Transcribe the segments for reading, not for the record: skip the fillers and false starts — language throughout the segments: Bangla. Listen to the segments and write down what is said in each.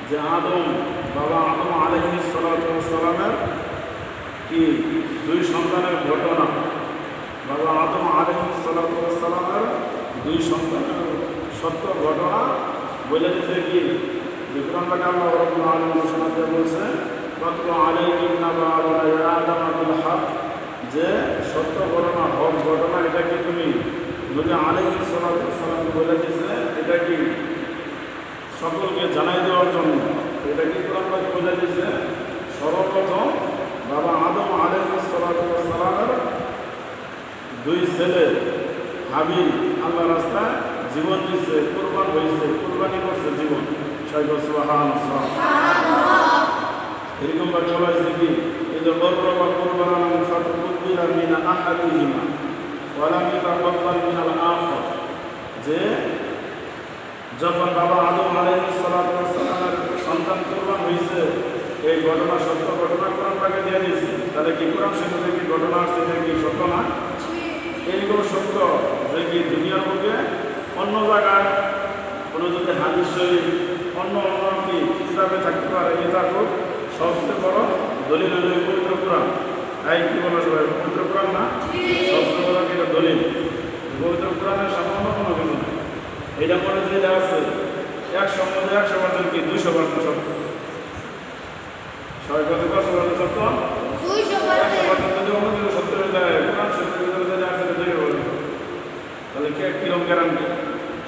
যে আদম বাবা আদম আলাইহিস সালাতু ওয়াস সালামের কি দুই সন্তানের ঘটনা, বাবা আদম আলাইহিস সালাতু ওয়াস সালামের দুই সন্তানের সত্য ঘটনা বলে দিতে কি বিক্রম পাকে আল্লাহ রাব্বুল আলামিন ঘোষণাতে বলছে ওয়াতলু আলাইহিম নাবা আদম বিল হক, যে সত্য ঘটনা হক ঘটনা এটা কি তুমি নবী আলাইহিস সালাতু ওয়াস সালামকে বলে দিয়েছে, এটা কি সকলকে জানাই দেওয়ার জন্য। এটা কি কোরআন পাক বলে দিয়েছে সর্বপ্রথম বাবা আদম আলাইহিস সালাতু ওয়াস সালামের দুই ছেলে হাবিল আল্লাহ রাস্তায় জীবন দিচ্ছে, কুরবান হয়েছে, কুরবানি করছে জীবন। এরকম ভাবে বলা হয়েছে কি এই যে বর্রবা কুরবানান ফাতুকুবিলা মিন আহাদিহিমা ওয়া লাম ইয়াতাকাব্বাল মিনাল আখর, যে যখন বাবা আদম আলাইহিস সালাতু ওয়াস সালামের সন্তান কুরবান হয়েছে, এই ঘটনা সত্য ঘটনা কোরআন পাকে দিয়ে দিয়েছে। তাহলে কি কোরআন শরীফে কি ঘটনা আসছে যে কি সত্য না? এইরকম সত্য যে কি দুনিয়ার বুকে অন্য জায়গায় কোনো যদি হাদিস শরীফ অন্য অন্য কি কিতাবে থাকতে পারে, এটা খুব সবচেয়ে বড় দলিল হল পবিত্র কোরআন। এই কি বলা সবাই পবিত্র কোরআন না? সবচেয়ে বড় কি দলিল পবিত্র কোরআনের সামান্য কোনো কিছু নেই। এটা মনে যে আছে 100% কি 200% সত্য। সবাই কত পার্সেন্ট সত্য? 200% যদি অন্য কিছু সত্য হয়ে যায় কোরআন সত্যি যদি আছে দেখে বলবে তাহলে কে কিরম গ্যারান্টি?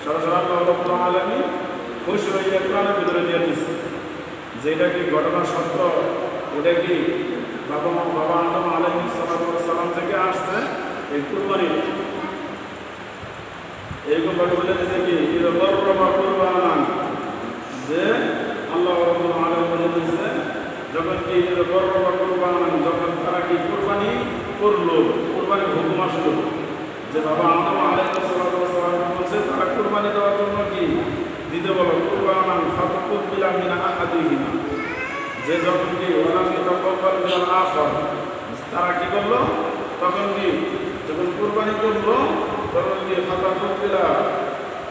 সরাসরি আল্লাহ রাব্বুল আলামিন খুশি হয়ে কোরআনের ভিতরে দিয়ে দিচ্ছে যে এটা কি ঘটনা সত্য, এটা কি বাবা আদম আলাইহিস সালাতু ওয়াস সালাম থেকে আসছে এই কুরবানি। এরকম ভাবে বলে দিচ্ছে কি বর্রবা কুরবানান, যে আল্লাহ রাব্বুল আলামিন বলে দিচ্ছে যখন কি বর্রবা কুরবানান, যখন তারা কি কুরবানি করলো, কুরবানির হুকুম আসলো, যে বাবা আদম আলাইহিস সালাতু ওয়াস সালাম বলছে তারা কুরবানি দেওয়ার জন্য কি দিতে বলো কুরবানান ফাতুকুবিলা মিন আহাদিহিমা, যে যখন কি ওয়া লাম ইয়াতাকাব্বাল মিনাল আখর, তারা কি করলো তখন কি যখন কুরবানি করলো তখন কি ফাতুকুবিলা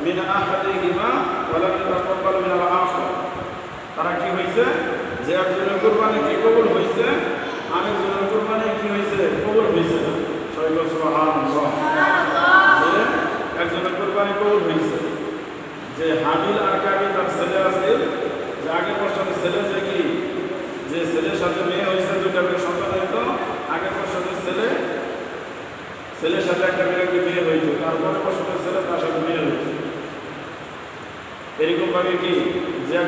মিন আহাদিহিমা ওয়া লাম ইয়াতাকাব্বাল মিনাল আখর, তারা কি হয়েছে যে একজনের কুরবানি কি কবুল হয়েছে, আরেকজনের কুরবানি কি হয়েছে কবুল হয়েছে না। সুবহানাল্লাহ, যে একজনের কুরবানি কবুল হয়েছে, যে হাবিল আর কাবিল তার ছেলে আছে, যে আগের বছরের ছেলে যে কি যে ছেলের সাথে মেয়ে হয়েছে দুটা মেয়ে সন্তান হইতো, আগের বছরের ছেলের সাথে একটা মেয়েকে বিয়ে হইতো, তারপরে বছরের ছেলে তার সাথে বিয়ে হইতো। এরকম ভাবে কি